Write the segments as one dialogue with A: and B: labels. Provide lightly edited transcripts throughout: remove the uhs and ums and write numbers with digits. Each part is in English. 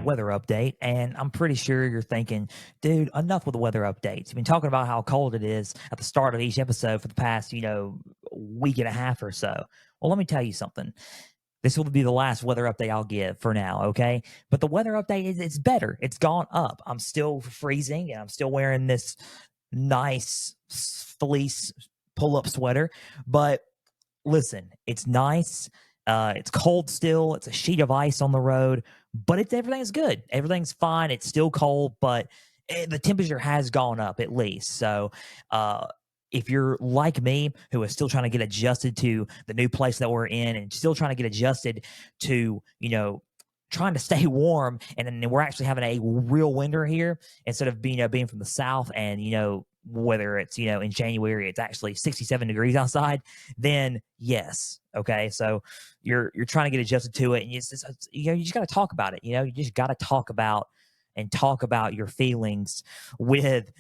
A: weather update, and I'm pretty sure you're thinking, dude, enough with the weather updates. You've been talking about how cold it is at the start of each episode for the past, week and a half or so. Well, let me tell you something. This will be the last weather update I'll give for now, okay? But the weather update it's better. It's gone up. I'm still freezing, and I'm still wearing this nice fleece pull-up sweater, but listen, it's nice. It's cold still. It's a sheet of ice on the road, but everything's good. Everything's fine. It's still cold, but the temperature has gone up at least. So, if you're like me, who is still trying to get adjusted to the new place that we're in, and still trying to get adjusted to, trying to stay warm, and then we're actually having a real winter here instead of being from the south, and whether it's in January it's actually 67 degrees outside, then yes, okay. So you're trying to get adjusted to it, and you just got to talk about it. You just got to talk about your feelings with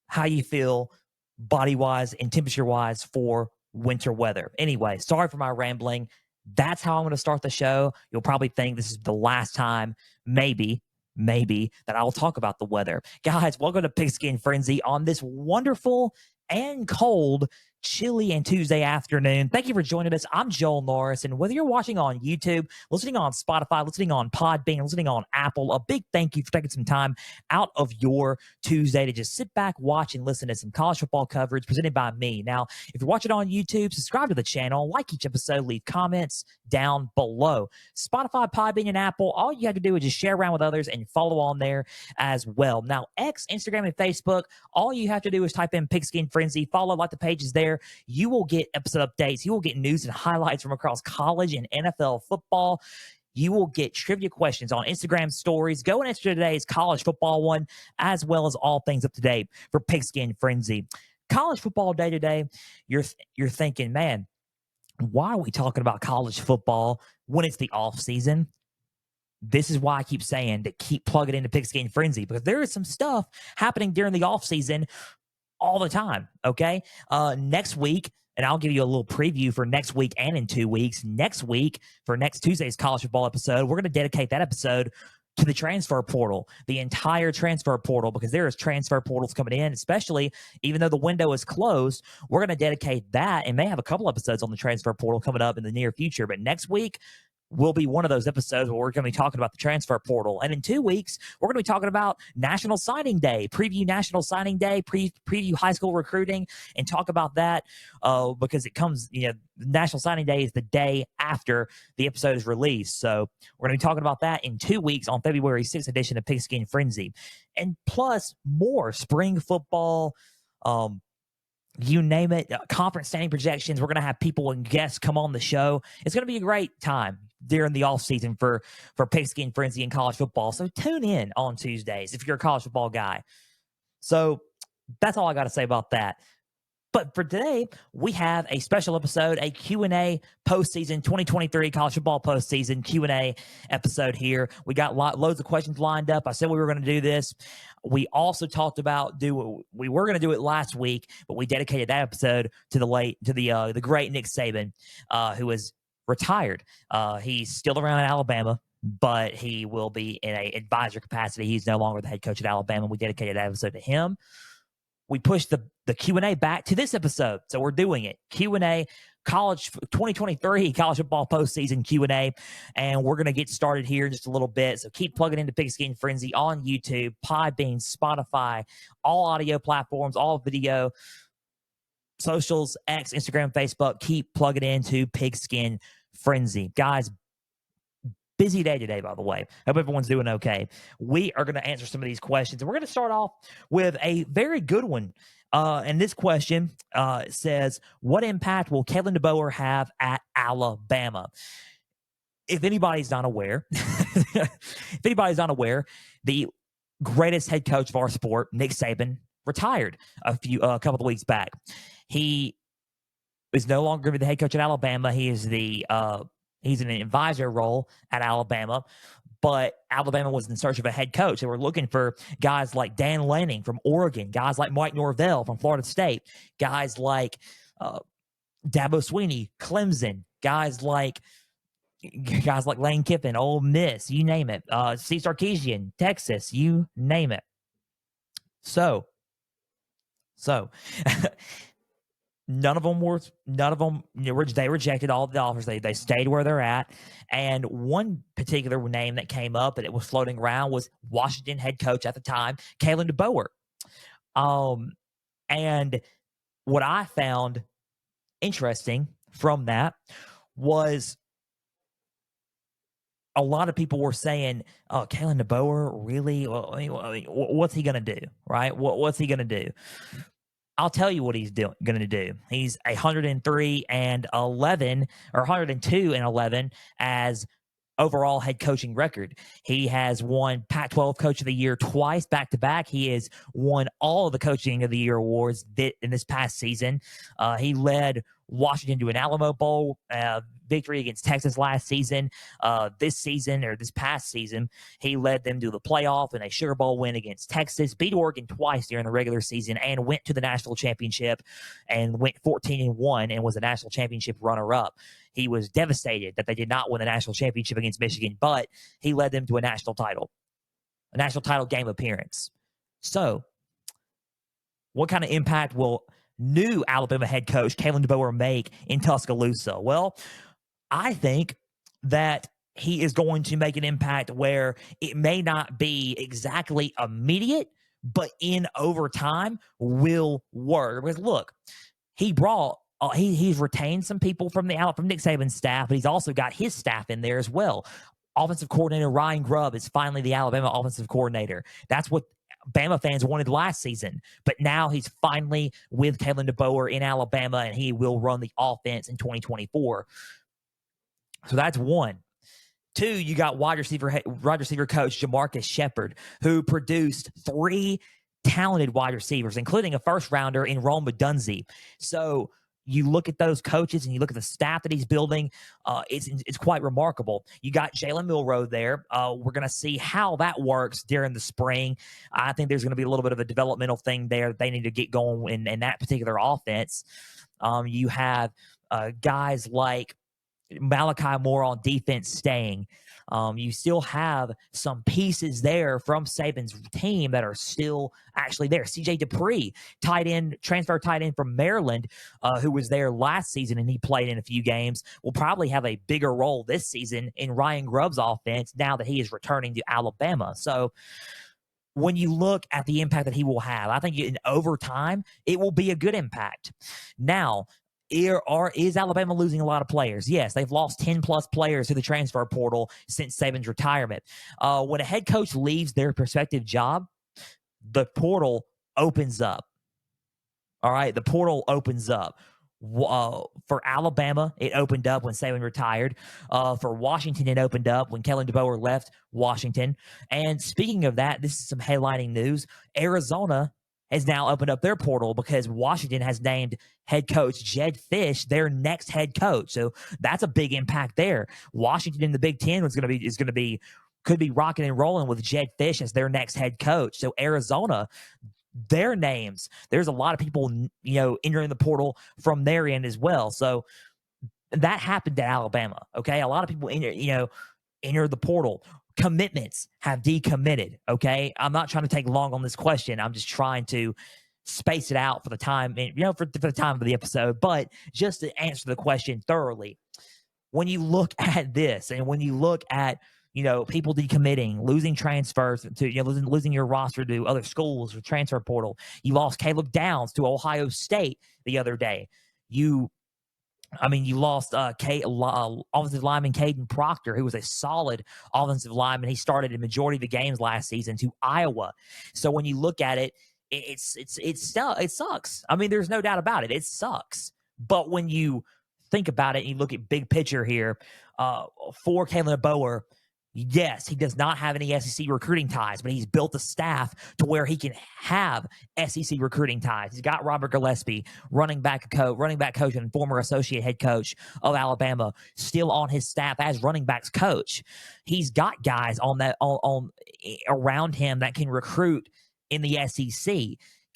A: how you feel body wise and temperature wise for winter weather. Anyway, sorry for my rambling. That's how I'm going to start the show. You'll probably think this is the last time, maybe, that I'll talk about the weather. Guys, welcome to Pigskin Frenzy on this wonderful and cold, chilly and Tuesday afternoon. Thank you for joining us. I'm Joel Norris, and whether you're watching on YouTube, listening on Spotify, listening on Podbean, listening on Apple, a big thank you for taking some time out of your Tuesday to just sit back, watch, and listen to some college football coverage presented by me. Now, if you're watching on YouTube, subscribe to the channel, like each episode, leave comments down below. Spotify, Podbean, and Apple, all you have to do is just share around with others and follow on there as well. Now, X, Instagram, and Facebook, all you have to do is type in Pigskin Frenzy, follow, like the pages there. You will get episode updates. You will get news and highlights from across college and NFL football. You will get trivia questions on Instagram stories. Go and answer today's college football one, as well as all things up to date for Pigskin Frenzy. College football day today, you're thinking, man, why are we talking about college football when it's the off season? This is why I keep saying to keep plugging into Pigskin Frenzy, because there is some stuff happening during the off season all the time, okay? Next week, and I'll give you a little preview for next week and in 2 weeks. Next week, for next Tuesday's college football episode, we're going to dedicate that episode to the transfer portal, the entire transfer portal, because there is transfer portals coming in, especially even though the window is closed. We're going to dedicate that and may have a couple episodes on the transfer portal coming up in the near future. But next week will be one of those episodes where we're going to be talking about the transfer portal. And in 2 weeks, we're going to be talking about National Signing Day, preview National Signing Day, preview high school recruiting, and talk about that because it comes, National Signing Day is the day after the episode is released. So we're going to be talking about that in 2 weeks on February 6th edition of Pigskin Frenzy. And plus more spring football, you name it, conference standing projections. We're going to have people and guests come on the show. It's going to be a great time during the off season for Pigskin Frenzy and college football. So tune in on Tuesdays if you're a college football guy. So that's all I got to say about that. But for today, we have a special episode, a Q&A postseason 2023 college football postseason Q&A episode here. We got loads of questions lined up. I said we were going to do this. We also talked about we were going to do it last week, but we dedicated that episode to the great Nick Saban, who is retired. He's still around in Alabama, but he will be in an advisor capacity. He's no longer the head coach at Alabama. We dedicated that episode to him. We pushed the Q&A back to this episode, so we're doing it. Q&A, college 2023 college football postseason Q&A, and we're going to get started here in just a little bit. So keep plugging into Pigskin Frenzy on YouTube, Podbean, Spotify, all audio platforms, all video, socials, X, Instagram, Facebook. Keep plugging into Pigskin Frenzy. Guys, busy day today, by the way. Hope everyone's doing okay. We are going to answer some of these questions, and we're going to start off with a very good one. And this question says, what impact will Kalen DeBoer have at Alabama? If anybody's not aware, the greatest head coach of our sport, Nick Saban, retired a couple of weeks back. He is no longer the head coach at Alabama. He is he's in an advisor role at Alabama, but Alabama was in search of a head coach. They were looking for guys like Dan Lanning from Oregon, guys like Mike Norvell from Florida State, guys like Dabo Swinney, Clemson, guys like, guys like Lane Kiffin, Ole Miss, you name it. Steve Sarkisian, Texas, you name it. So none of them they rejected all of the offers. They stayed where they're at. And one particular name that came up and it was floating around was Washington head coach at the time, Kalen DeBoer. And what I found interesting from that was a lot of people were saying, "Oh, Kalen DeBoer, really? Well, what's he going to do? Right? What's he going to do?" I'll tell you what he's going to do. He's 103-11 or 102-11 as overall head coaching record. He has won Pac-12 Coach of the Year twice back to back. He has won all of the Coaching of the Year awards in this past season. He led Washington to an Alamo Bowl victory against Texas last season. This past season, he led them to the playoff and a Sugar Bowl win against Texas, beat Oregon twice during the regular season, and went to the national championship and went 14-1 and was a national championship runner-up. He was devastated that they did not win the national championship against Michigan, but he led them to a national title game appearance. So, what kind of impact will new Alabama head coach Kalen DeBoer make in Tuscaloosa? Well, I think that he is going to make an impact where it may not be exactly immediate, but in overtime will work. Because look, he's retained some people from Nick Saban's staff, but he's also got his staff in there as well. Offensive coordinator Ryan Grubb is finally the Alabama offensive coordinator. That's what Bama fans wanted last season, but now he's finally with Kalen DeBoer in Alabama, and he will run the offense in 2024. So that's one. Two, you got wide receiver coach Jamarcus Shepard, who produced 3 talented wide receivers, including a first rounder in Rome Dunze. So you look at those coaches and you look at the staff that he's building, it's quite remarkable. You got Jalen Milroe there. We're going to see how that works during the spring. I think there's going to be a little bit of a developmental thing there that they need to get going in that particular offense. You have guys like Malachi Moore on defense staying. You still have some pieces there from Saban's team that are still actually there. CJ Dupree, transfer tight end from Maryland, who was there last season and he played in a few games, will probably have a bigger role this season in Ryan Grubb's offense now that he is returning to Alabama. So when you look at the impact that he will have, I think in overtime, it will be a good impact. Now, is Alabama losing a lot of players? Yes, they've lost 10-plus players to the transfer portal since Saban's retirement. When a head coach leaves their prospective job, the portal opens up. All right, the portal opens up. For Alabama, it opened up when Saban retired. For Washington, it opened up when Kalen DeBoer left Washington. And speaking of that, this is some headlining news. Arizona has now opened up their portal because Washington has named head coach Jed Fish their next head coach. So that's a big impact there. Washington in the Big Ten could be rocking and rolling with Jed Fish as their next head coach. So Arizona, their names, there's a lot of people, entering the portal from their end as well. So that happened to Alabama. Okay. A lot of people enter the portal. Commitments have decommitted. Okay. I'm not trying to take long on this question. I'm just trying to space it out for the time, for the time of the episode, but just to answer the question thoroughly. When you look at this and when you look at, people decommitting, losing transfers to, losing your roster to other schools or transfer portal. You lost Caleb Downs to Ohio State the other day. You lost offensive lineman Caden Proctor, who was a solid offensive lineman. He started a majority of the games last season to Iowa. So when you look at it, it sucks. I mean, there's no doubt about it. It sucks. But when you think about it and you look at big picture here, for Kalen DeBoer, yes, he does not have any SEC recruiting ties, but he's built a staff to where he can have SEC recruiting ties. He's got Robert Gillespie, running back coach and former associate head coach of Alabama, still on his staff as running backs coach. He's got guys on around him that can recruit in the SEC.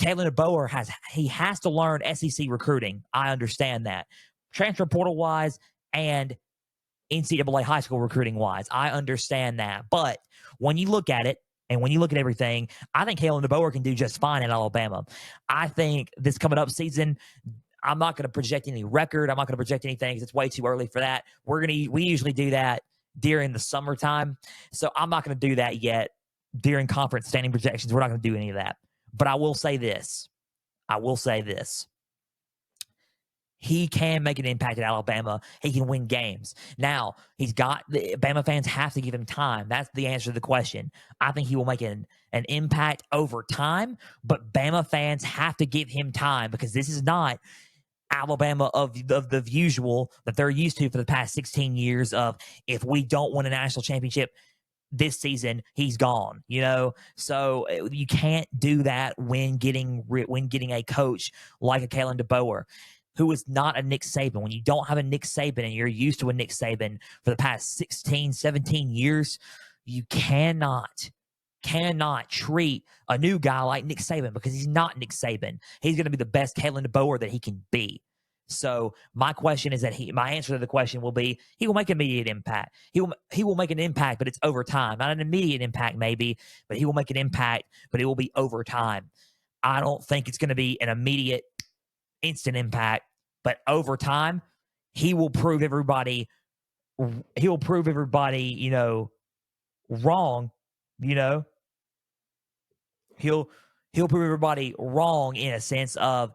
A: Kalen DeBoer has to learn SEC recruiting. I understand that. Transfer portal wise and NCAA high school recruiting wise. I understand that. But when you look at it, and when you look at everything, I think Kalen DeBoer can do just fine at Alabama. I think this coming up season, I'm not going to project any record. I'm not going to project anything because it's way too early for that. We usually do that during the summertime. So I'm not going to do that yet during conference standing projections. We're not going to do any of that. But I will say this. He can make an impact at Alabama. He can win games. Now, the Bama fans have to give him time. That's the answer to the question. I think he will make an impact over time, but Bama fans have to give him time because this is not Alabama of the usual that they're used to for the past 16 years of if we don't win a national championship this season, he's gone, So you can't do that when getting a coach like a Kalen DeBoer, who is not a Nick Saban. When you don't have a Nick Saban and you're used to a Nick Saban for the past 16, 17 years, you cannot treat a new guy like Nick Saban because he's not Nick Saban. He's going to be the best Kalen DeBoer that he can be. So my answer to the question will be he will make an immediate impact. He will make an impact, but it's over time. Not an immediate impact maybe, but he will make an impact, but it will be over time. I don't think it's going to be an immediate instant impact, but over time, he will prove everybody, wrong, He'll prove everybody wrong in a sense of,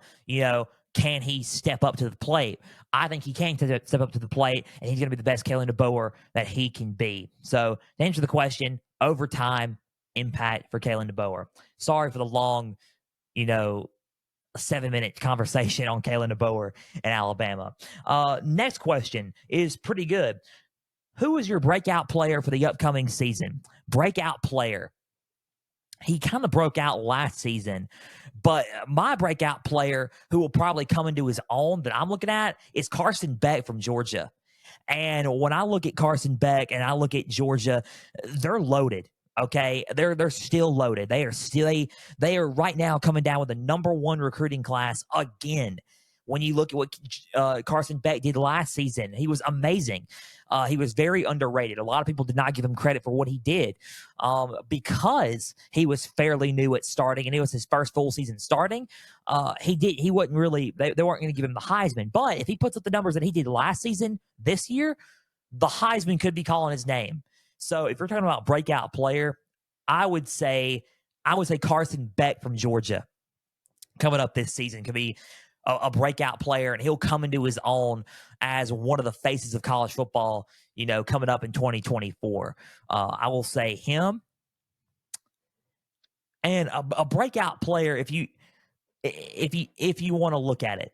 A: can he step up to the plate? I think he can step up to the plate, and he's going to be the best Kalen DeBoer that he can be. So to answer the question, over time, impact for Kalen DeBoer. Sorry for the long, 7-minute conversation on Kalen DeBoer in Alabama. Next question is pretty good. Who is your breakout player for the upcoming season? Breakout player. He kind of broke out last season, but my breakout player who will probably come into his own that I'm looking at is Carson Beck from Georgia. And when I look at Carson Beck and I look at Georgia, they're loaded. Okay, they're still loaded. They are right now coming down with the number 1 recruiting class again. When you look at what Carson Beck did last season, he was amazing. He was very underrated. A lot of people did not give him credit for what he did because he was fairly new at starting, and it was his first full season starting. He wasn't really. They weren't going to give him the Heisman, but if he puts up the numbers that he did last season, this year, the Heisman could be calling his name. So if you're talking about breakout player, I would say Carson Beck from Georgia coming up this season could be a breakout player, and he'll come into his own as one of the faces of college football, coming up in 2024. I will say him. And a breakout player, if you want to look at it,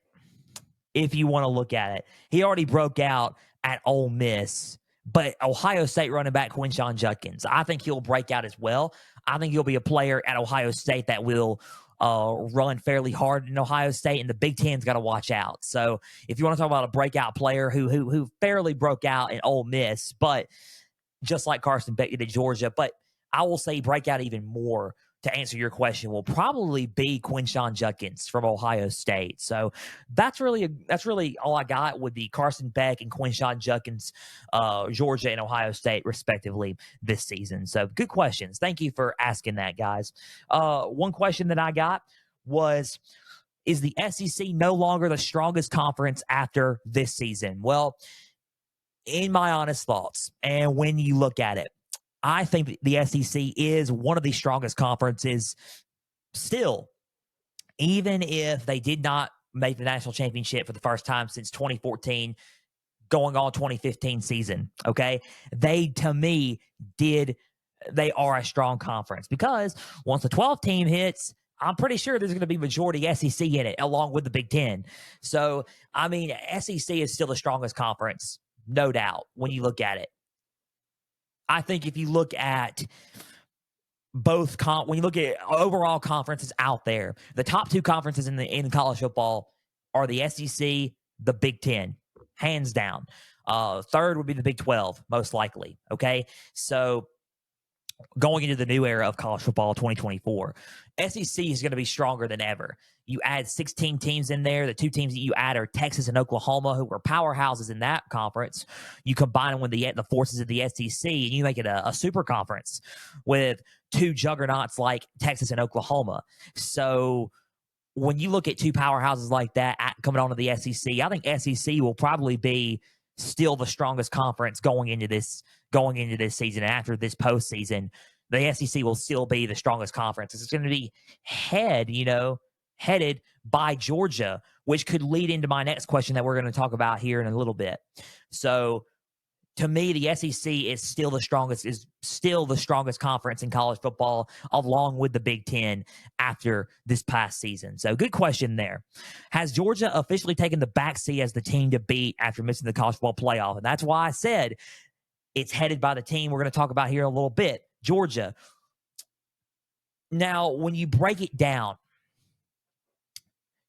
A: he already broke out at Ole Miss. But Ohio State running back Quinshon Judkins, I think he'll break out as well. I think he'll be a player at Ohio State that will run fairly hard in Ohio State, and the Big Ten's got to watch out. So if you want to talk about a breakout player who fairly broke out in Ole Miss, but just like Carson Beck did at Georgia, but I will say break out even more to answer your question will probably be Quinshon Judkins from Ohio State. So that's really all I got with the Carson Beck and Quinshon Judkins, Georgia and Ohio State respectively this season. So good questions. Thank you for asking that, guys. One question that I got was, is the SEC no longer the strongest conference after this season? Well, in my honest thoughts, and when you look at it, I think the SEC is one of the strongest conferences still, even if they did not make the national championship for the first time since 2014, going on 2015 season. Okay. To me, they are a strong conference because once the 12 team hits, I'm pretty sure there's going to be majority SEC in it along with the Big Ten. So, SEC is still the strongest conference, no doubt, when you look at it. I think if you look at when you look at overall conferences out there, the top 2 conferences in college football are the SEC, the Big Ten, hands down. Third would be the Big 12, most likely. Okay, so going into the new era of college football 2024. SEC is going to be stronger than ever. You add 16 teams in there. The two teams that you add are Texas and Oklahoma, who were powerhouses in that conference. You combine them with the forces of the SEC, and you make it a super conference with two juggernauts like Texas and Oklahoma. So when you look at two powerhouses like that coming onto the SEC, I think SEC will probably be still the strongest conference going into this season. After this postseason, the SEC will still be the strongest conference. It's going to be headed by Georgia, which could lead into my next question that we're going to talk about here in a little bit. So to me, the SEC is still the strongest conference in college football, along with the Big Ten after this past season. So good question there. Has Georgia officially taken the backseat as the team to beat after missing the college football playoff? And that's why I said it's headed by the team we're going to talk about here in a little bit, Georgia. Now, when you break it down,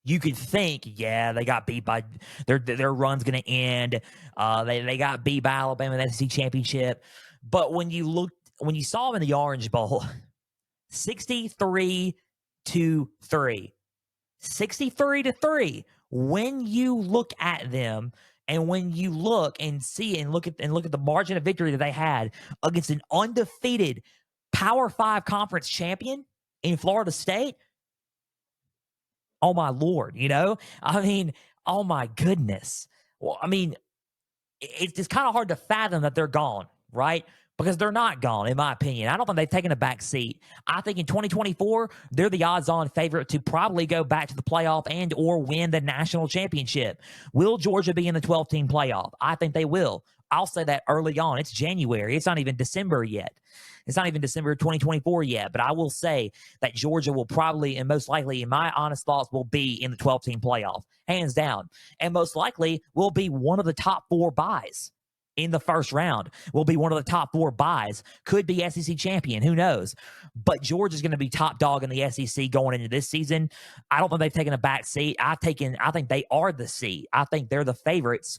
A: you could think, yeah, they got beat by their run's going to end. They got beat by Alabama in the SEC championship. But when you saw them in the Orange Bowl, 63-3, 63-3. When you look at them, and when you look and see and look at the margin of victory that they had against an undefeated Power 5 conference champion in Florida State. Oh, my Lord, I mean, oh, my goodness. Well, I mean, it's just kind of hard to fathom that they're gone, right? Because they're not gone, in my opinion. I don't think they've taken a back seat. I think in 2024, they're the odds-on favorite to probably go back to the playoff and or win the national championship. Will Georgia be in the 12-team playoff? I think they will. I'll say that early on. It's January. It's not even December yet. It's not even December 2024 yet, but I will say that Georgia will probably and most likely, in my honest thoughts, will be in the 12-team playoff, hands down, and most likely will be one of the top 4 buys in the first round. Will be one of the top 4 buys. Could be SEC champion. Who knows? But Georgia's going to be top dog in the SEC going into this season. I don't think they've taken a back seat. I think they are the seat. I think they're the favorites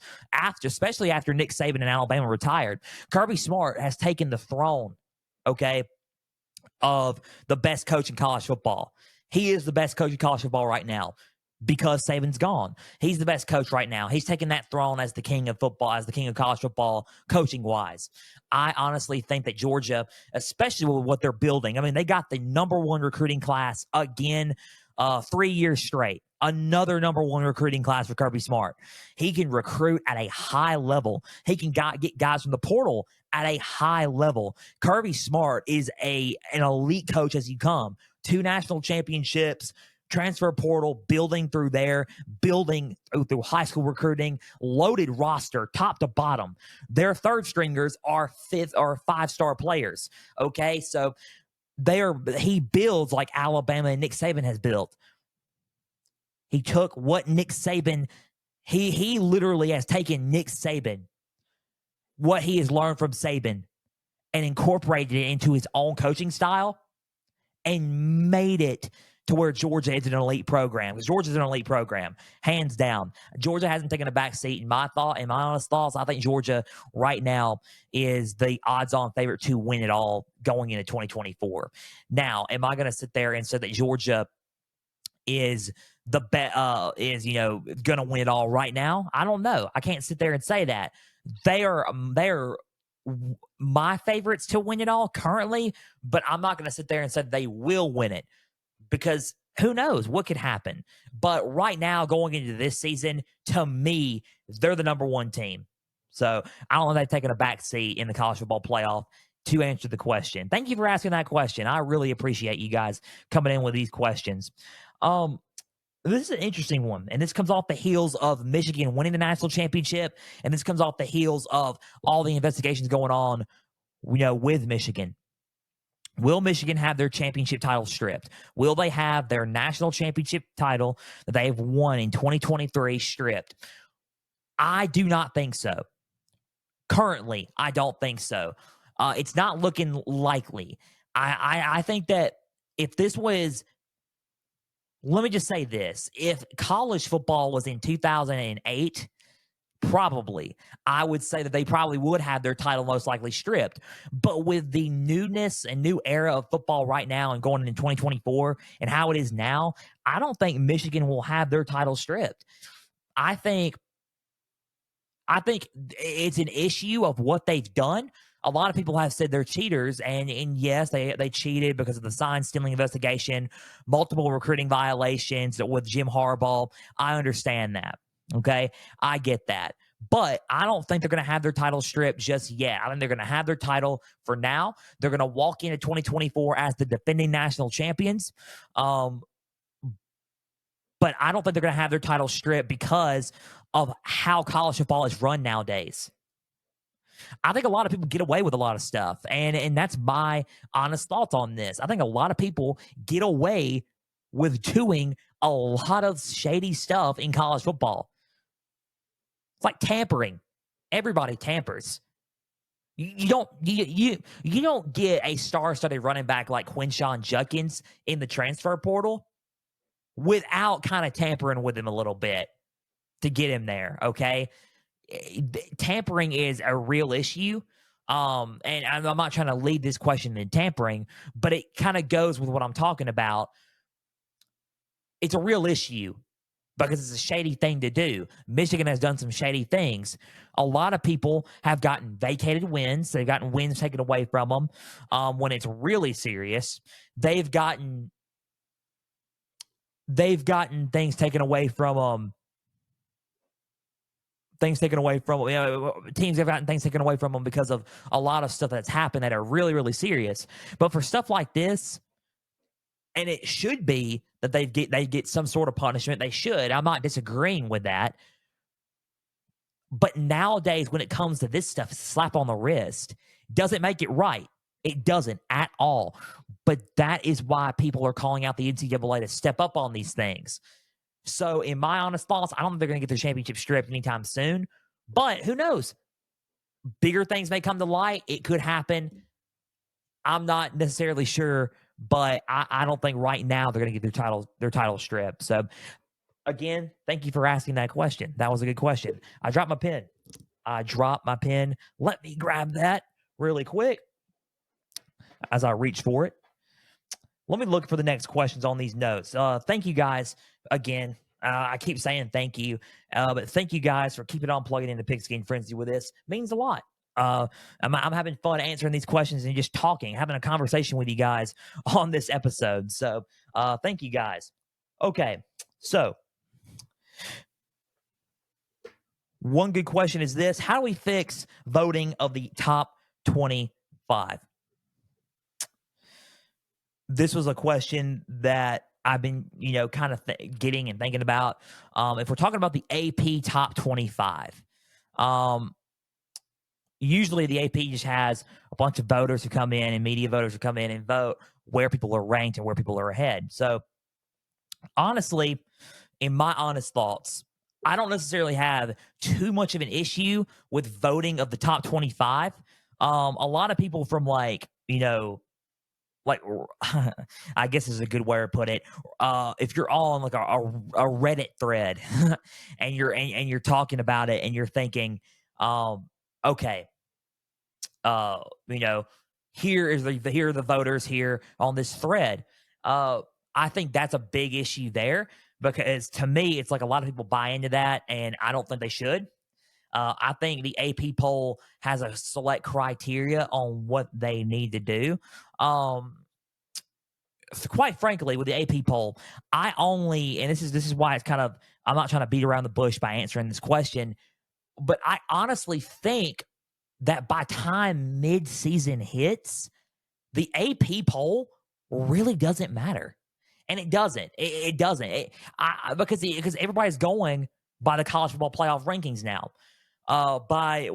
A: especially after Nick Saban and Alabama retired. Kirby Smart has taken the throne, okay, of the best coach in college football. He is the best coach in college football right now because Saban's gone. He's the best coach right now. He's taken that throne as the king of football, as the king of college football, coaching-wise. I honestly think that Georgia, especially with what they're building, I mean, they got the number 1 recruiting class again 3 years straight. Another number 1 recruiting class for Kirby Smart. He can recruit at a high level. He can get guys from the portal at a high level. Kirby Smart is an elite coach as you come. 2 national championships, transfer portal, building through high school recruiting, loaded roster, top to bottom. Their third stringers are 5-star players. Okay, so he builds like Alabama and Nick Saban has built. He took what Nick Saban, he literally has taken Nick Saban, what he has learned from Saban, and incorporated it into his own coaching style and made it to where Georgia is an elite program. Because Georgia's an elite program, hands down. Georgia hasn't taken a back seat. In my honest thoughts, I think Georgia right now is the odds-on favorite to win it all going into 2024. Now, am I going to sit there and say that Georgia is going to win it all right now? I don't know. I can't sit there and say that. They're my favorites to win it all currently, but I'm not going to sit there and say they will win it because who knows what could happen. But right now, going into this season, to me, they're the number 1 team. So I don't know if they've taken a back seat in the college football playoff to answer the question. Thank you for asking that question. I really appreciate you guys coming in with these questions. This is an interesting one, and this comes off the heels of Michigan winning the national championship, and this comes off the heels of all the investigations going on, with Michigan. Will Michigan have their championship title stripped? Will they have their national championship title that they have won in 2023 stripped? I do not think so. Currently, I don't think so. It's not looking likely. I think that if this was, let me just say this, if college football was in 2008, Probably. I would say that they probably would have their title most likely stripped. But with the newness and new era of football right now and going into 2024 and how it is now, I don't think Michigan will have their title stripped. I think it's an issue of what they've done. A lot of people have said they're cheaters, and yes, they cheated because of the sign stealing investigation, multiple recruiting violations with Jim Harbaugh. I understand that. Okay, I get that, but I don't think they're going to have their title stripped just yet. I think they're going to have their title for now. They're going to walk into 2024 as the defending national champions. But I don't think they're going to have their title stripped because of how college football is run nowadays. I think a lot of people get away with a lot of stuff, and that's my honest thoughts on this. I think a lot of people get away with doing a lot of shady stuff in college football. It's like tampering. Everybody tampers. You don't get a star-studded running back like Quinshawn Judkins in the transfer portal without kind of tampering with him a little bit to get him there, okay? Tampering is a real issue. And I'm not trying to lead this question in tampering, but it kind of goes with what I'm talking about. It's a real issue because it's a shady thing to do. Michigan has done some shady things. A lot of people have gotten vacated wins. They've gotten wins taken away from them when it's really serious. They've gotten things taken away from them. Teams have gotten things taken away from them because of a lot of stuff that's happened that are really, really serious. But for stuff like this, and it should be that they get some sort of punishment. They should. I'm not disagreeing with that. But nowadays, when it comes to this stuff, slap on the wrist doesn't make it right. It doesn't at all. But that is why people are calling out the NCAA to step up on these things. So, in my honest thoughts, I don't think they're going to get their championship stripped anytime soon. But who knows? Bigger things may come to light. It could happen. I'm not necessarily sure, but I don't think right now they're going to get their title stripped. So, again, thank you for asking that question. That was a good question. I dropped my pen. Let me grab that really quick as I reach for it. Let me look for the next questions on these notes. Thank you guys again. I keep saying thank you, but thank you guys for keeping on plugging into Pigskin Frenzy with this. It means a lot. I'm having fun answering these questions and just talking, having a conversation with you guys on this episode. So thank you guys. Okay, so one good question is this: how do we fix voting of the top 25? This was a question that I've been, kind of getting and thinking about. If we're talking about the AP top 25, usually the AP just has a bunch of voters who come in and media voters who come in and vote where people are ranked and where people are ahead. So honestly, in my honest thoughts, I don't necessarily have too much of an issue with voting of the top 25. A lot of people from I guess is a good way to put it. If you're on like a Reddit thread and you're talking about it and you're thinking, okay, here are the voters here on this thread. I think that's a big issue there because to me, it's like a lot of people buy into that, and I don't think they should. I think the AP poll has a select criteria on what they need to do. Quite frankly, with the AP poll, and this is why it's kind of, I'm not trying to beat around the bush by answering this question, but I honestly think that by time mid-season hits, the AP poll really doesn't matter. And it doesn't. It doesn't. Because everybody's going by the college football playoff rankings now. By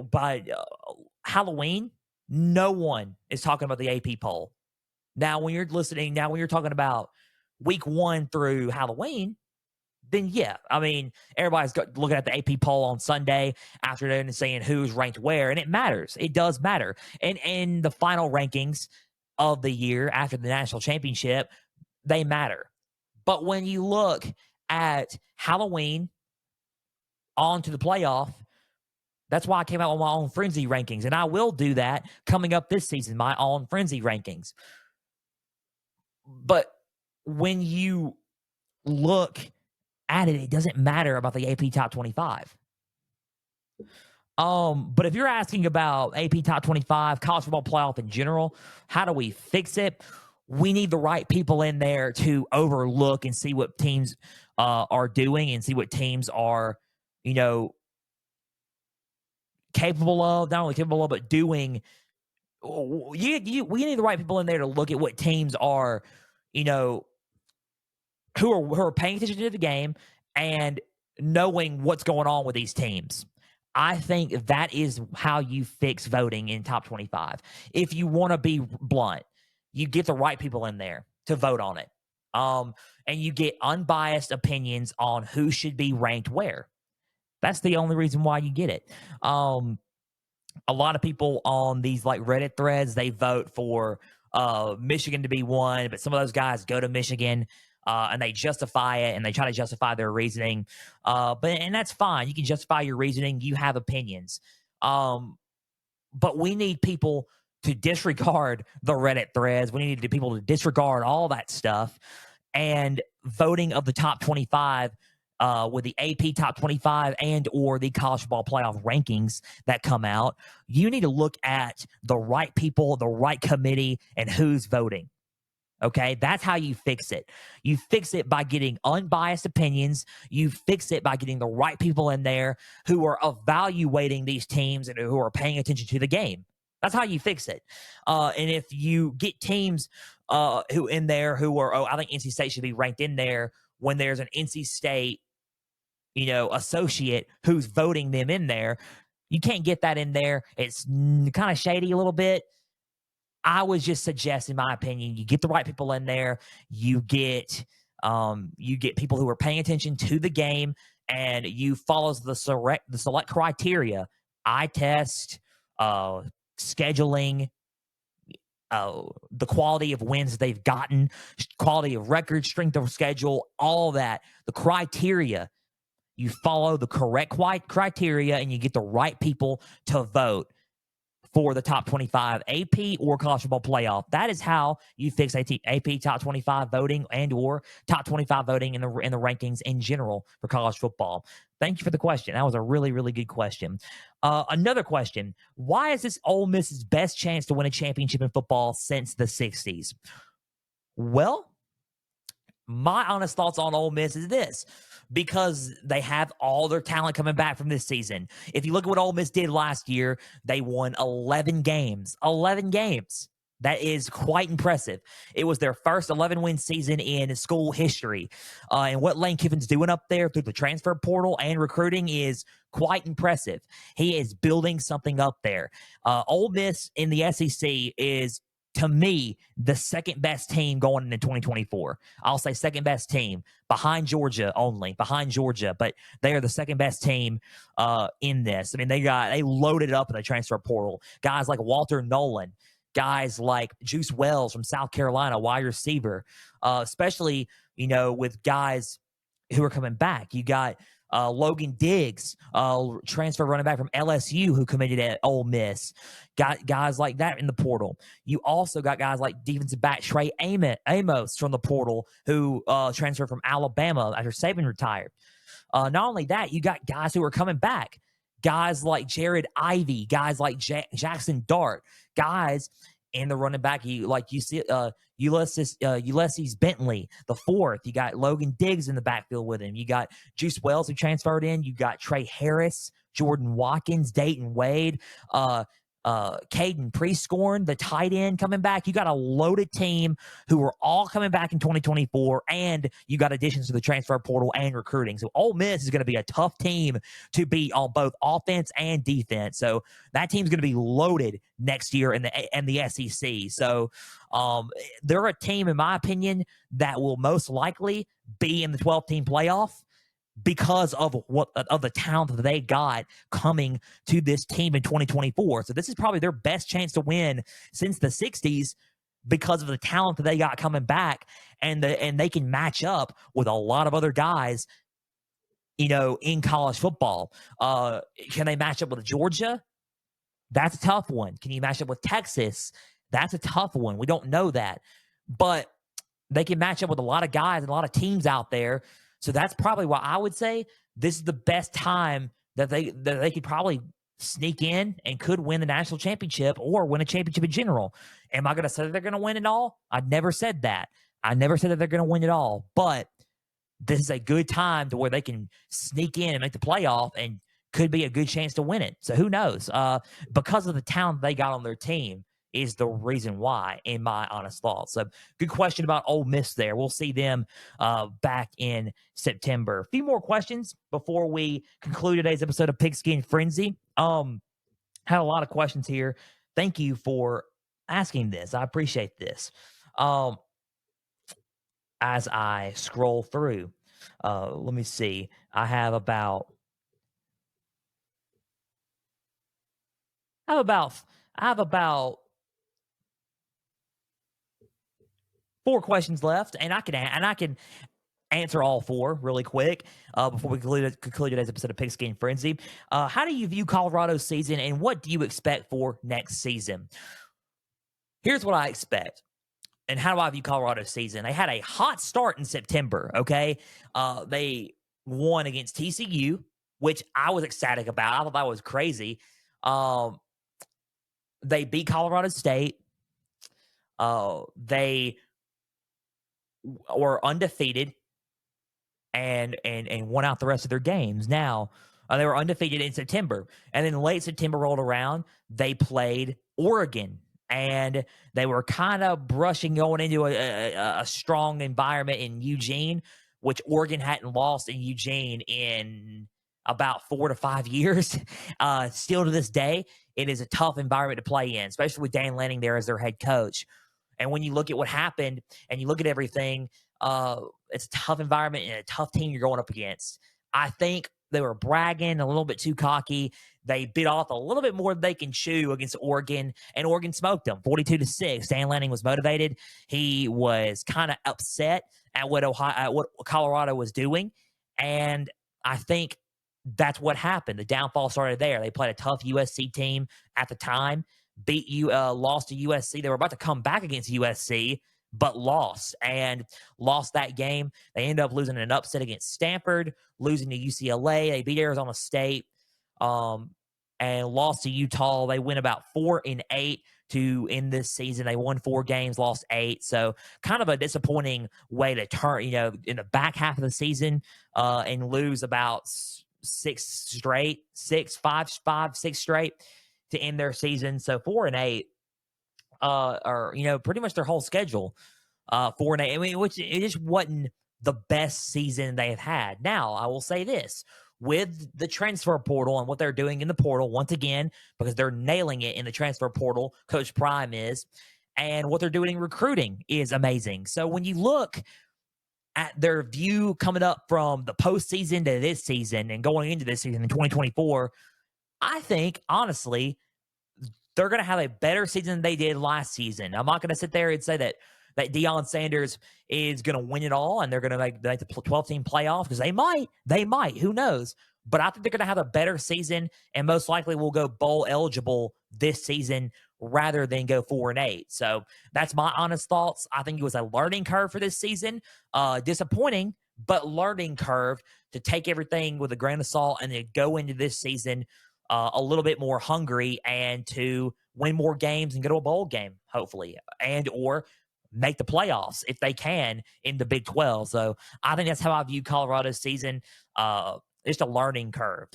A: Halloween, no one is talking about the AP poll. Now, when you're talking about week 1 through Halloween, then yeah, I mean, everybody's looking at the AP poll on Sunday afternoon and saying who's ranked where, and it matters. It does matter. And the final rankings of the year after the national championship, they matter. But when you look at Halloween on to the playoff, That's why I came out with my own frenzy rankings, and I will do that coming up this season, my own frenzy rankings. But when you look at it, it doesn't matter about the AP Top 25. But if you're asking about AP Top 25, college football playoff in general, how do we fix it? We need the right people in there to overlook and see what teams are doing and see what teams are, you know, capable of, not only capable of, but doing. We need the right people in there to look at what teams are, you know, who are paying attention to the game and knowing what's going on with these teams. I think that is how you fix voting in top 25. If you want to be blunt, you get the right people in there to vote on it. And you get unbiased opinions on who should be ranked where. That's the only reason why you get it. A lot of people on these like Reddit threads, they vote for Michigan to be one, but some of those guys go to Michigan and they justify it and they try to justify their reasoning. And that's fine. You can justify your reasoning. You have opinions. But we need people to disregard the Reddit threads. We need people to disregard all that stuff and voting of the top 25 with the AP top 25 and or the college football playoff rankings that come out. You need to look at the right people, the right committee, and who's voting. Okay, that's how you fix it. You fix it by getting unbiased opinions. You fix it by getting the right people in there who are evaluating these teams and who are paying attention to the game. That's how you fix it. And if you get teams who in there who are, I think NC State should be ranked in there when there's an NC State, associate who's voting them in there. You can't get that in there. It's kind of shady a little bit. I was just suggesting, in my opinion, you get the right people in there. You get people who are paying attention to the game, and you follow the select criteria: eye test, scheduling, the quality of wins they've gotten, quality of record, strength of schedule, all that. The criteria. You follow the correct criteria, and you get the right people to vote for the top 25 AP or college football playoff. That is how you fix AP top 25 voting and or top 25 voting in the rankings in general for college football. Thank you for the question. That was a really, really good question. Another question. Why is this Ole Miss's best chance to win a championship in football since the 60s? Well, my honest thoughts on Ole Miss is this. Because they have all their talent coming back from this season. If you look at what Ole Miss did last year, they won 11 games. 11 games. That is quite impressive. It was their first 11-win season in school history. And what Lane Kiffin's doing up there through the transfer portal and recruiting is quite impressive. He is building something up there. Ole Miss in the SEC is, to me, the second best team going into 2024. I'll say second best team behind Georgia only, but they are the second best team in this. I mean, they loaded up in the transfer portal. Guys like Walter Nolan, guys like Juice Wells from South Carolina, wide receiver, especially, with guys who are coming back. You got Logan Diggs, transfer running back from LSU who committed at Ole Miss. Got guys like that in the portal. You also got guys like defensive back Trey Amos from the portal who transferred from Alabama after Saban retired. Not only that, you got guys who are coming back. Guys like Jared Ivey, guys like Jackson Dart, guys in the running back. You see Ulysses Bentley, the fourth. You got Logan Diggs in the backfield with him. You got Juice Wells who transferred in. You got Trey Harris, Jordan Watkins, Dayton Wade, Caden Prescorn, the tight end, coming back. You got a loaded team who are all coming back in 2024, and you got additions to the transfer portal and recruiting. So Ole Miss is going to be a tough team to beat on both offense and defense. So that team's going to be loaded next year in the SEC. So they're a team, in my opinion, that will most likely be in the 12-team playoff, because of the talent that they got coming to this team in 2024. So this is probably their best chance to win since the 60s because of the talent that they got coming back, and they can match up with a lot of other guys in college football. Can they match up with Georgia? That's a tough one. Can you match up with Texas? That's a tough one. We don't know that. But they can match up with a lot of guys and a lot of teams out there. So that's probably why I would say this is the best time that they could probably sneak in and could win the national championship or win a championship in general. Am I going to say that they're going to win it all? I never said that. I never said that they're going to win it all. But this is a good time to where they can sneak in and make the playoff and could be a good chance to win it. So who knows? Because of the talent they got on their team is the reason why, in my honest thoughts. So good question about Ole Miss there. We'll see them back in September. A few more questions before we conclude today's episode of Pigskin Frenzy. Had a lot of questions here. Thank you for asking this. I appreciate this. As I scroll through, let me see. I have about 4 questions left, and I can answer all four really quick before we conclude today's episode of Pigskin Frenzy. How do you view Colorado's season, and what do you expect for next season? Here's what I expect. And how do I view Colorado's season? They had a hot start in September, okay? They won against TCU, which I was ecstatic about. I thought that was crazy. They beat Colorado State. They were undefeated and won out the rest of their games. Now, they were undefeated in September. And then late September rolled around. They played Oregon. And they were kind of brushing going into a strong environment in Eugene, which Oregon hadn't lost in Eugene in about 4 to 5 years. Still to this day, it is a tough environment to play in, especially with Dan Lanning there as their head coach. And when you look at what happened and you look at everything, it's a tough environment and a tough team you're going up against. I think they were bragging a little bit too cocky. They bit off a little bit more than they can chew against Oregon, and Oregon smoked them 42-6. Dan Lanning was motivated. He was kind of upset at what Colorado was doing, and I think that's what happened. The downfall started there. They played a tough USC team at the time, lost to USC. They were about to come back against USC, but lost that game. They ended up losing an upset against Stanford, losing to UCLA. They beat Arizona State, and lost to Utah. They went about 4-8 to end this season. They won 4 games, lost 8. So kind of a disappointing way to turn, in the back half of the season, and lose about 6 straight to end their season. So 4-8, or pretty much their whole schedule, 4-8. I mean, which it just wasn't the best season they have had. Now, I will say this: with the transfer portal and what they're doing in the portal, once again, because they're nailing it in the transfer portal, Coach Prime is, and what they're doing in recruiting is amazing. So when you look at their view coming up from the postseason to this season and going into this season in 2024, I think, honestly, they're going to have a better season than they did last season. I'm not going to sit there and say that Deion Sanders is going to win it all and they're going to make the 12-team playoff, because they might, who knows? But I think they're going to have a better season and most likely will go bowl eligible this season rather than go 4-8. So that's my honest thoughts. I think it was a learning curve for this season. Disappointing, but learning curve to take everything with a grain of salt and then go into this season a little bit more hungry and to win more games and go to a bowl game, hopefully, and or make the playoffs if they can in the Big 12. So I think that's how I view Colorado's season. Just a learning curve.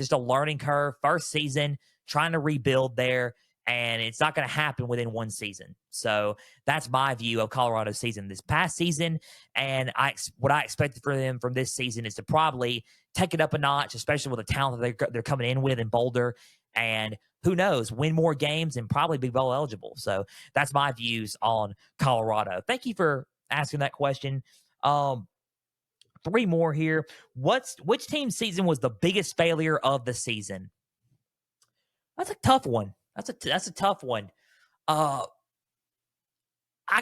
A: First season, trying to rebuild there, and it's not going to happen within one season. So that's my view of Colorado's season this past season. And what I expected for them from this season is to probably take it up a notch, especially with the talent that they're coming in with in Boulder. And who knows, win more games and probably be bowl eligible. So that's my views on Colorado. Thank you for asking that question. 3 more here. Which team's season was the biggest failure of the season? That's a tough one. That's a tough one. I'm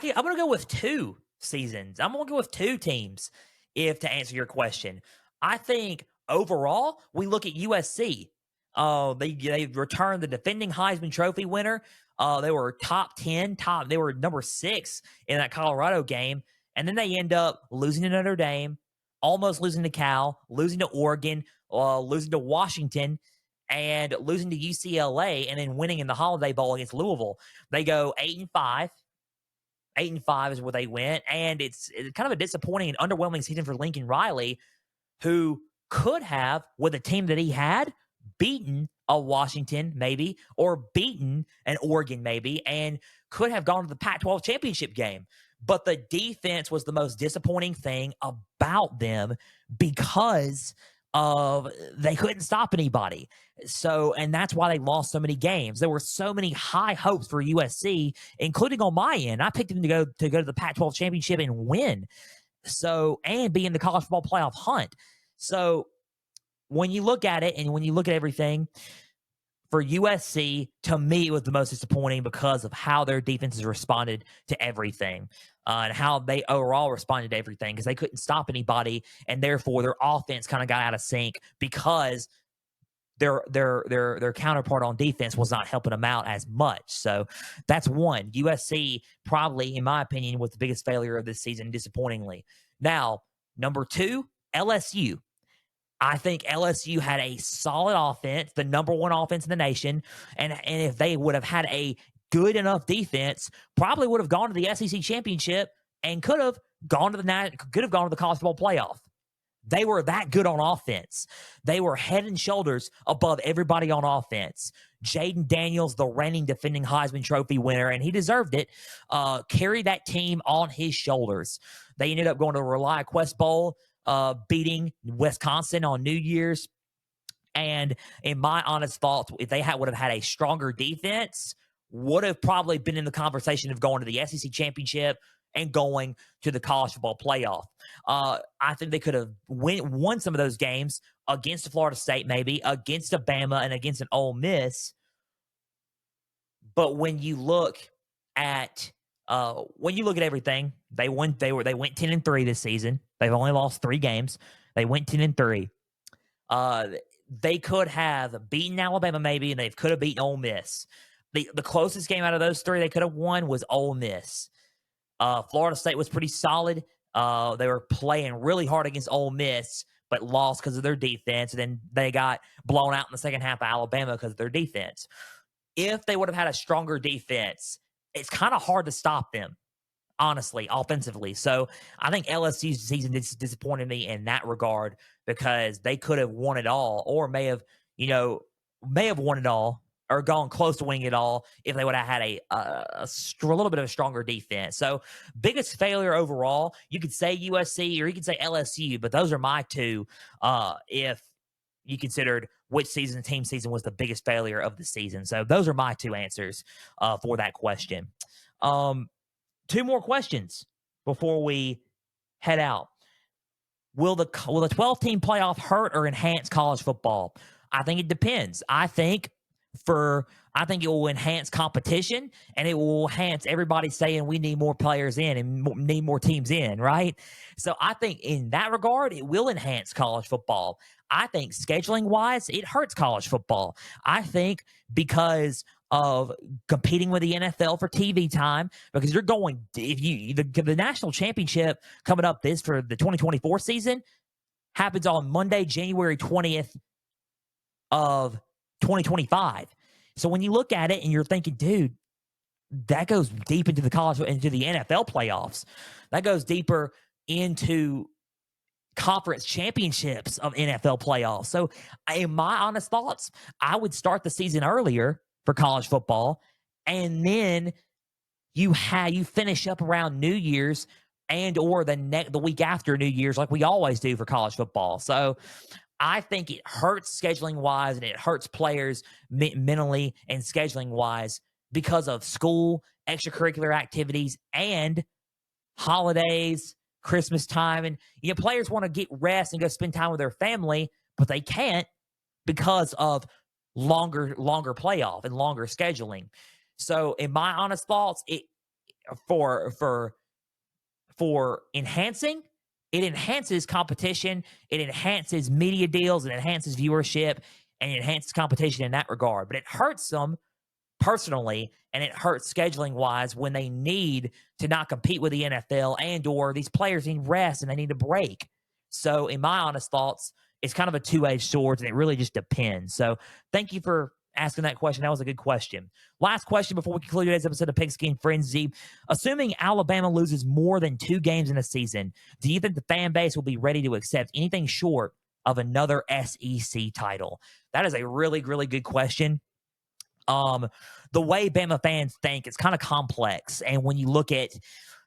A: going to go with 2 seasons. I'm going to go with 2 teams to answer your question. I think overall, we look at USC. They returned the defending Heisman Trophy winner. They were top 10, they were number 6 in that Colorado game. And then they end up losing to Notre Dame, almost losing to Cal, losing to Oregon, losing to Washington, and losing to UCLA, and then winning in the Holiday Bowl against Louisville. They go 8-5. 8-5 is where they went. And it's kind of a disappointing and underwhelming season for Lincoln Riley, who could have, with the team that he had, beaten a Washington maybe, or beaten an Oregon maybe, and could have gone to the Pac-12 championship game. But the defense was the most disappointing thing about them because of they couldn't stop anybody. So, and that's why they lost so many games. There were so many high hopes for USC, including on my end. I picked them to go to the Pac-12 championship and win. So, and be in the college football playoff hunt. So, when you look at it and when you look at everything for USC, to me, it was the most disappointing because of how their defenses responded to everything and how they overall responded to everything, because they couldn't stop anybody, and therefore their offense kind of got out of sync because their counterpart on defense was not helping them out as much. So that's one. USC probably, in my opinion, was the biggest failure of this season, disappointingly. Now, number 2, LSU. I think LSU had a solid offense, the number 1 offense in the nation, and if they would have had a good enough defense, probably would have gone to the SEC championship and could have gone to the college football playoff. They were that good on offense. They were head and shoulders above everybody on offense. Jaden Daniels, the reigning defending Heisman Trophy winner, and he deserved it, carried that team on his shoulders. They ended up going to the ReliaQuest Bowl, beating Wisconsin on New Year's. And in my honest thoughts, if they would have had a stronger defense, would have probably been in the conversation of going to the SEC championship and going to the college football playoff. I think they could have won some of those games against Florida State, maybe against Alabama and against an Ole Miss. But when you look at everything, they went 10-3 this season. They've only lost 3 games. They went 10-3. They could have beaten Alabama maybe, and they could have beaten Ole Miss. The closest game out of those 3 they could have won was Ole Miss. Florida State was pretty solid. They were playing really hard against Ole Miss, but lost because of their defense. And then they got blown out in the second half of Alabama because of their defense. If they would have had a stronger defense, it's kind of hard to stop them, honestly, offensively. So I think LSU's season disappointed me in that regard, because they could have won it all, or may have won it all, or gone close to winning it all, if they would have had a little bit of a stronger defense. So biggest failure overall, you could say USC or you could say LSU, but those are my 2 if you considered which team season was the biggest failure of the season. So those are my 2 answers for that question. 2 more questions before we head out. Will the 12-team playoff hurt or enhance college football? I think it depends. I think it will enhance competition, and it will enhance everybody saying we need more players in and need more teams in, right? So I think in that regard, it will enhance college football. I think scheduling wise, it hurts college football. I think because of competing with the NFL for TV time, because you're going, the national championship coming up for the 2024 season happens on Monday, January 20th of 2025. So when you look at it and you're thinking, dude, that goes deep into the NFL playoffs. That goes deeper into conference championships of NFL playoffs. So in my honest thoughts, I would start the season earlier for college football, and then you finish up around New Year's or the week after New Year's, like we always do for college football. So I think it hurts scheduling wise, and it hurts players mentally and scheduling wise because of school, extracurricular activities, and holidays, Christmas time. And players want to get rest and go spend time with their family, but they can't because of longer playoff and longer scheduling. So in my honest thoughts, it for enhancing, it enhances competition, it enhances media deals, it enhances viewership, and it enhances competition in that regard. But it hurts them personally, and it hurts scheduling wise when they need to not compete with the NFL and or these players need rest and they need a break. So in my honest thoughts, it's kind of a two-edged sword and it really just depends. So thank you for asking that question. That was a good question. Last question before we conclude today's episode of Pigskin Frenzy. Assuming Alabama loses more than 2 games in a season, do you think the fan base will be ready to accept anything short of another SEC title? That is a really, really good question. The way Bama fans think, it's kind of complex. And when you look at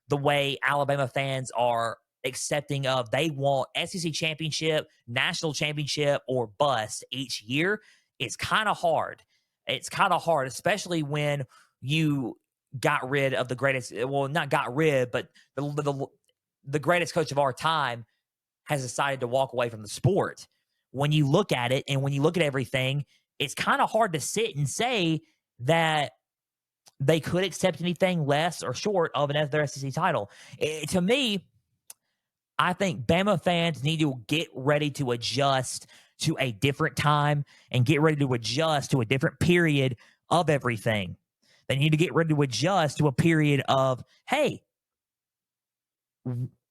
A: the way Alabama fans are accepting of, they want SEC championship, national championship, or bust each year, it's kind of hard. It's kind of hard, especially when you got rid of the greatest, well, not got rid, but the greatest coach of our time has decided to walk away from the sport. When you look at it and when you look at everything, it's kind of hard to sit and say that they could accept anything less or short of another SEC title. To me, I think Bama fans need to get ready to adjust to a different time and get ready to adjust to a different period of everything. They need to get ready to adjust to a period of, hey,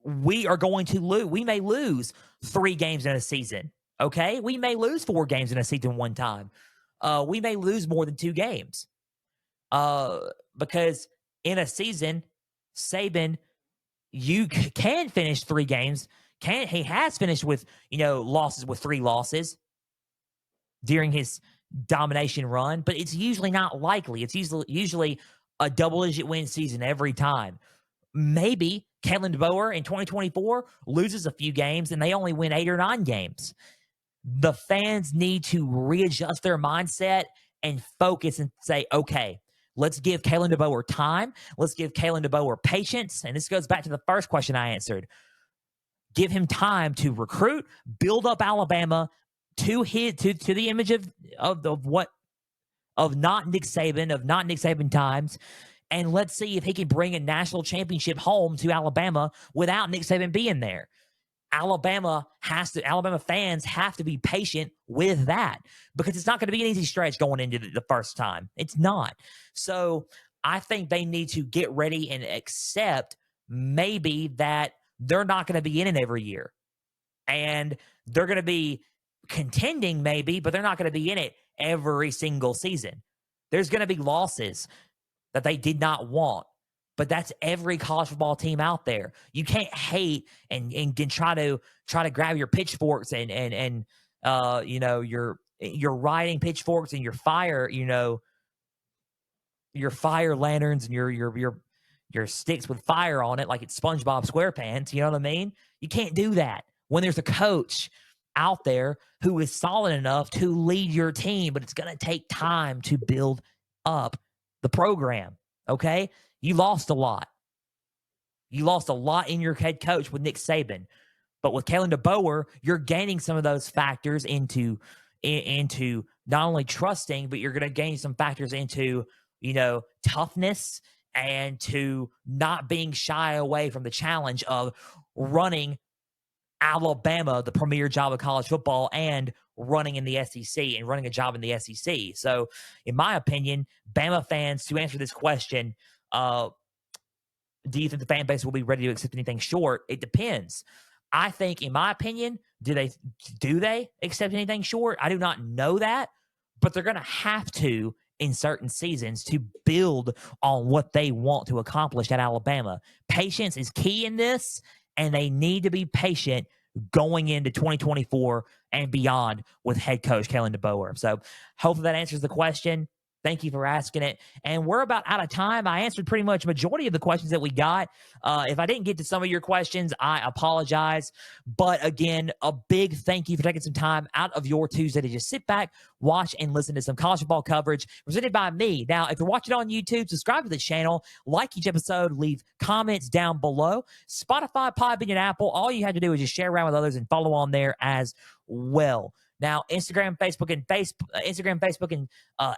A: we are going to lose. We may lose 3 games in a season. Okay. We may lose 4 games in a season one time. We may lose more than 2 games. Because in a season, Saban, you can finish 3 games. He has finished with, losses, with 3 losses during his domination run, but it's usually not likely. It's usually a double-digit win season every time. Maybe Kalen DeBoer in 2024 loses a few games and they only win 8 or 9 games. The fans need to readjust their mindset and focus and say, okay, let's give Kalen DeBoer time. Let's give Kalen DeBoer patience. And this goes back to the first question I answered. Give him time to recruit, build up Alabama to the image of not Nick Saban times. And let's see if he can bring a national championship home to Alabama without Nick Saban being there. Alabama fans have to be patient with that because it's not going to be an easy stretch going into the first time. It's not. So I think they need to get ready and accept maybe that they're not going to be in it every year. And they're going to be contending maybe, but they're not going to be in it every single season. There's going to be losses that they did not want. But that's every college football team out there. You can't hate and try to grab your pitchforks and your riding pitchforks and your fire lanterns and your sticks with fire on it like it's SpongeBob SquarePants. You know what I mean? You can't do that when there's a coach out there who is solid enough to lead your team, but it's going to take time to build up the program. Okay. You lost a lot. You lost a lot in your head coach with Nick Saban. But with Kalen DeBoer, you're gaining some of those factors into not only trusting, but you're going to gain some factors into, toughness and to not being shy away from the challenge of running Alabama, the premier job of college football, and running in the SEC and running a job in the SEC. So, in my opinion, Bama fans, to answer this question, do you think the fan base will be ready to accept anything short? It depends. I think, in my opinion, do they accept anything short? I do not know that, but they're going to have to in certain seasons to build on what they want to accomplish at Alabama. Patience is key in this, and they need to be patient going into 2024 and beyond with head coach Kalen DeBoer. So hopefully that answers the question. Thank you for asking it. And we're about out of time. I answered pretty much majority of the questions that we got. If I didn't get to some of your questions, I apologize. But again, a big thank you for taking some time out of your Tuesday to just sit back, watch, and listen to some college football coverage presented by me. Now, if you're watching on YouTube, subscribe to the channel, like each episode, leave comments down below. Spotify, Podbean, and Apple, all you have to do is just share around with others and follow on there as well. Now, Instagram, Facebook, and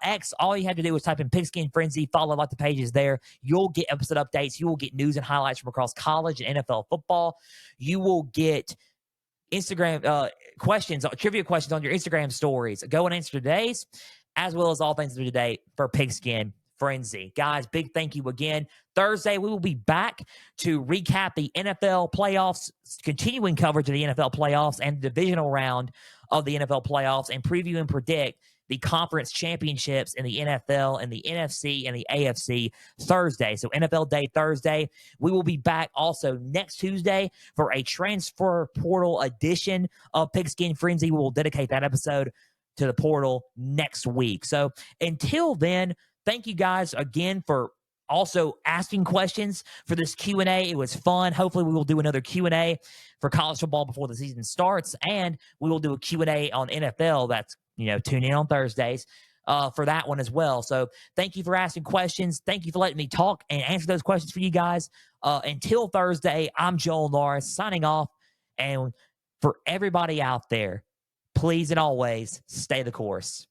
A: X, all you have to do is type in Pigskin Frenzy, follow like the pages there. You'll get episode updates. You will get news and highlights from across college and NFL football. You will get Instagram questions, trivia questions on your Instagram stories. Go and answer today's, as well as all things of today for Pigskin Frenzy. Guys, big thank you again. Thursday, we will be back to recap the NFL playoffs, continuing coverage of the NFL playoffs and the divisional round of the NFL playoffs, and preview and predict the conference championships in the NFL and the NFC and the AFC Thursday. So NFL Day Thursday. We will be back also next Tuesday for a transfer portal edition of Pigskin Frenzy. We will dedicate that episode to the portal next week. So until then, thank you guys again for also asking questions for this Q&A. It was fun. Hopefully we will do another Q&A for college football before the season starts, and we will do a Q&A on NFL. That's, tune in on Thursdays for that one as well. So thank you for asking questions. Thank you for letting me talk and answer those questions for you guys. Until Thursday, I'm Joel Norris signing off. And for everybody out there, please and always stay the course.